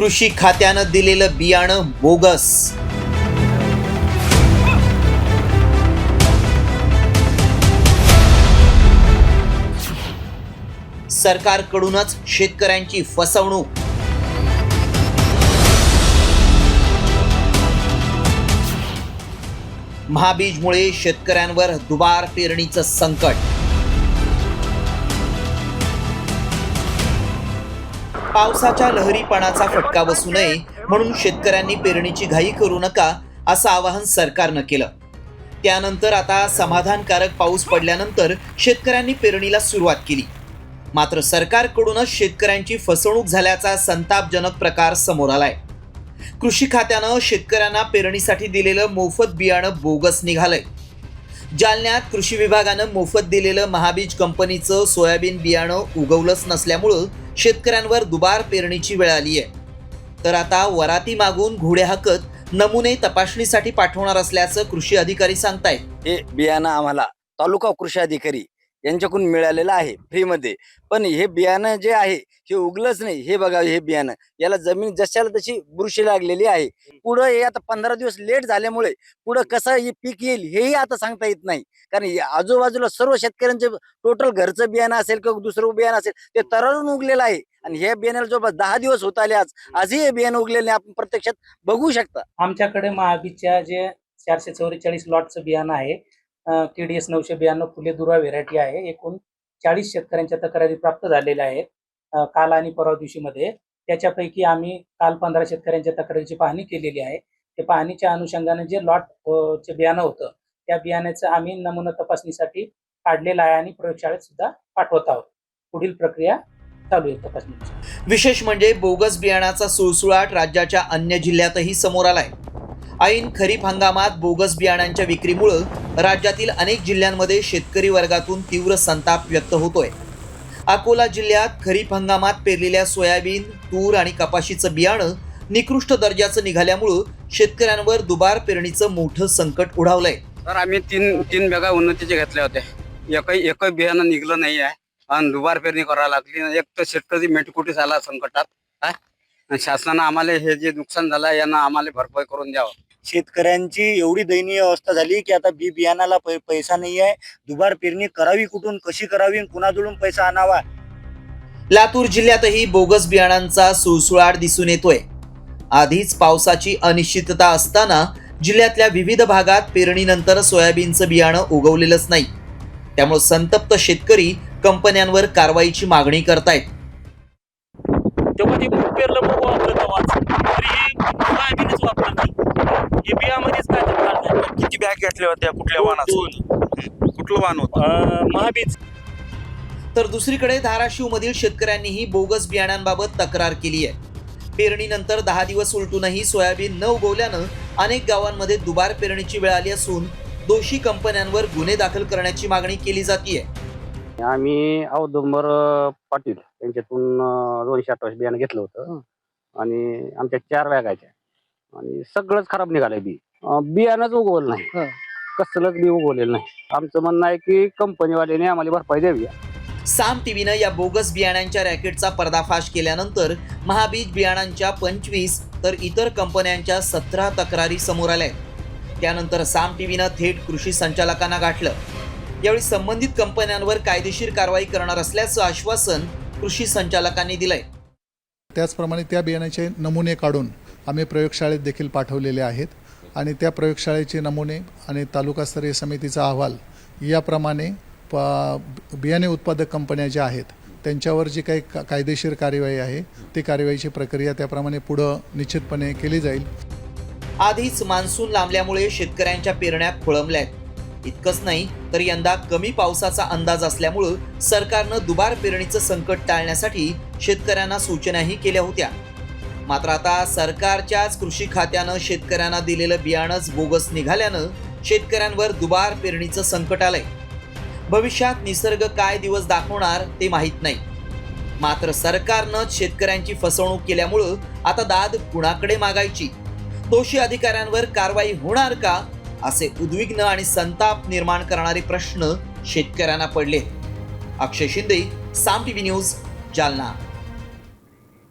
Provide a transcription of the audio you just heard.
कृषी खात्यानं दिलेलं बियाणं बोगस। सरकारकडूनच शेतकऱ्यांची फसवणूक। महाबीजमुळे शेतकऱ्यांवर दुबार पेरणीचं संकट। पावसाच्या लहरीपणाचा फटका बसू नये म्हणून शेतकऱ्यांनी पेरणीची घाई करू नका असं आवाहन सरकारनं केलं। त्यानंतर आता समाधानकारक पाऊस पडल्यानंतर शेतकऱ्यांनी पेरणीला सुरुवात केली। मात्र सरकारकडूनच शेतकऱ्यांची फसवणूक झाल्याचा संतापजनक प्रकार समोर आलाय। कृषी खात्यानं शेतकऱ्यांना पेरणीसाठी दिलेलं मोफत बियाणं बोगस निघालंय। जालन्यात कृषी विभागानं मोफत दिलेलं महाबीज कंपनीचं सोयाबीन बियाणं उगवलंच नसल्यामुळं शेतकऱ्यांवर दुबार पेरणीची वेळ आली आहे। तर आता वराती मागून घोडे हाकत नमुने तपासणीसाठी पाठवणार असल्याचं कृषी अधिकारी सांगतायत। हे बियाणं आम्हाला तालुका कृषी अधिकारी यांच्याकडून मिळालेलं आहे फ्रीमध्ये, पण हे बियाणं जे आहे हे उगलंच नाही। हे बघा, हे बियाणं याला जमीन जशाला तशी बुरशी लागलेली आहे। पुढं हे आता 15 दिवस लेट झाल्यामुळे पुढं कसं हे पीक येईल हेही आता सांगता येत नाही, कारण आजूबाजूला सर्व शेतकऱ्यांचे टोटल घरचं बियाणं असेल किंवा दुसरं बियाणं असेल ते तरळून उगलेलं आहे। आणि हे बियाण्याला जवळपास 10 दिवस होत आले, आजही हे बियाणं उगलेले आपण प्रत्यक्षात बघू शकता। आमच्याकडे महाबीजच्या जे 444 लॉटचं बियाणं आहे, TDS 992 फुले दुर्वा व्हेरायटी आहे। एकूण 40 शेतकऱ्यांच्या तक्रारी प्राप्त झालेल्या आहेत काल आणि परवा दिवशीमध्ये। त्याच्यापैकी आम्ही काल 15 शेतकऱ्यांच्या तक्रारीची पाहणी केलेली आहे। ते पाहणीच्या अनुषंगाने जे लॉट चे बियाणं होतं त्या बियाण्याचं आम्ही नमुना तपासणीसाठी काढलेलं आहे आणि प्रयोगशाळेत सुद्धा पाठवत आहोत। पुढील प्रक्रिया चालू आहे तपासणीची। विशेष म्हणजे बोगस बियाणाचा सुळसुळाट राज्याच्या अन्य जिल्ह्यातही समोर आलाय। ऐन खरीप हंगामात बोगस बियाणांच्या विक्रीमुळे राज्यातील अनेक जिल्ह्यांमध्ये शेतकरी वर्गातून तीव्र संताप व्यक्त होतोय। अकोला जिल्ह्यात खरीप हंगामात पेरलेल्या सोयाबीन, तूर आणि कपाशीचं बियाणं निकृष्ट दर्जाचं निघाल्यामुळे शेतकऱ्यांवर दुबार पेरणीचं मोठं संकट ओढावलंय। तर आम्ही तीन बॅगा उन्नतीचे घेतल्या होत्या, एकही बियाणं निघलं नाही आहे आणि दुबार पेरणी करायला लागली। एक तर शेतकरी मेटकुटी झाला संकटात। शासनानं आम्हाला हे जे नुकसान झालं यांना आम्हाला भरपाई करून द्यावं। शेतकऱ्यांची एवढी दयनीय अवस्था झाली की आता बियाणाला पैसा नाही आहे। दुबार पेरणी करावी कुठून, कशी करावी, कुणाजवळून पैसा आणावा। लातूर जिल्ह्यातही बोगस बियाणांचा सुळसुळाट दिसून येतोय। आधीच पावसाची अनिश्चितता असताना जिल्ह्यातल्या विविध भागात पेरणीनंतर सोयाबीनचं बियाणं उगवलेलंच नाही। त्यामुळे संतप्त शेतकरी कंपन्यांवर कारवाईची मागणी करतायत। तेव्हा ते मूग पेरलं, मूग वापरलं तेव्हाच, तरी सोयाबीनच वापरलं नाही। हे बियामध्येच काय तर किती बॅग घेतल्या होत्या, कुठल्या वाहनात, कुठलं वाहन होतं? महाबीज। तर दुसरीकडे धाराशिवमधील शेतकऱ्यांनीही बोगस बियाणांबाबत तक्रार केली आहे। पेरणीनंतर 10 दिवस उलटूनही सोयाबीन न उगवल्यानं अनेक गावांमध्ये दुबार पेरणीची वेळ आली असून दोषी कंपन्यांवर गुन्हे दाखल करण्याची मागणी केली जातीये। आम्ही औदुंबर पाटील यांच्यातून 228 बियाणं घेतलं होतं आणि आमच्या 4 बॅगाच्या आणि सगळंच खराब निघालंय। बियाणंच उगवलं नाही, कसलंच बी उगवलेलं नाही। आमचं म्हणणं आहे की कंपनीवाल्याने आम्हाला भरपाई द्यावी। साम टीव्हीनं या बोगस बियाणांच्या रॅकेटचा पर्दाफाश केल्यानंतर महाबीज बियाणांच्या 25 तर इतर कंपन्यांच्या 17 तक्रारी समोर आल्या। त्यानंतर साम टीव्हीनं थेट कृषी संचालकांना गाठलं। यावेळी संबंधित कंपन्यांवर कायदेशीर कारवाई करणार असल्याचं आश्वासन कृषी संचालकांनी दिलंय। त्याचप्रमाणे त्या बियाण्याचे नमुने काढून आम्ही प्रयोगशाळेत देखील पाठवलेले आहेत आणि त्या प्रयोगशाळेचे नमुने आणि तालुकास्तरीय समितीचा अहवाल याप्रमाणे बियाणे उत्पादक कंपन्या ज्या आहेत त्यांच्यावर जी काही कायदेशीर कार्यवाही आहे ती कार्यवाहीची प्रक्रिया त्याप्रमाणे पुढं निश्चितपणे केली जाईल। आधीच मान्सून लांबल्यामुळे शेतकऱ्यांच्या पेरण्या खोळंबल्यात। इतकंच नाही तर यंदा कमी पावसाचा अंदाज असल्यामुळे सरकारनं दुबार पेरणीचं संकट टाळण्यासाठी शेतकऱ्यांना सूचनाही केल्या होत्या। मात्र आता सरकारच्याच कृषी खात्यानं शेतकऱ्यांना दिलेलं बियाणंच बोगस निघाल्यानं शेतकऱ्यांवर दुबार पेरणीचं संकट आलंय। भविष्यात निसर्ग काय दिवस दाखवणार ते माहीत नाही। मात्र सरकारनं शेतकऱ्यांची फसवणूक केल्यामुळं आता दाद कुणाकडे मागायची? दोषी अधिकाऱ्यांवर कारवाई होणार का? असे उद्विग्न आणि संताप निर्माण करणारे प्रश्न शेतकऱ्यांना पडले। अक्षय शिंदे, साम टीव्ही न्यूज, जालना।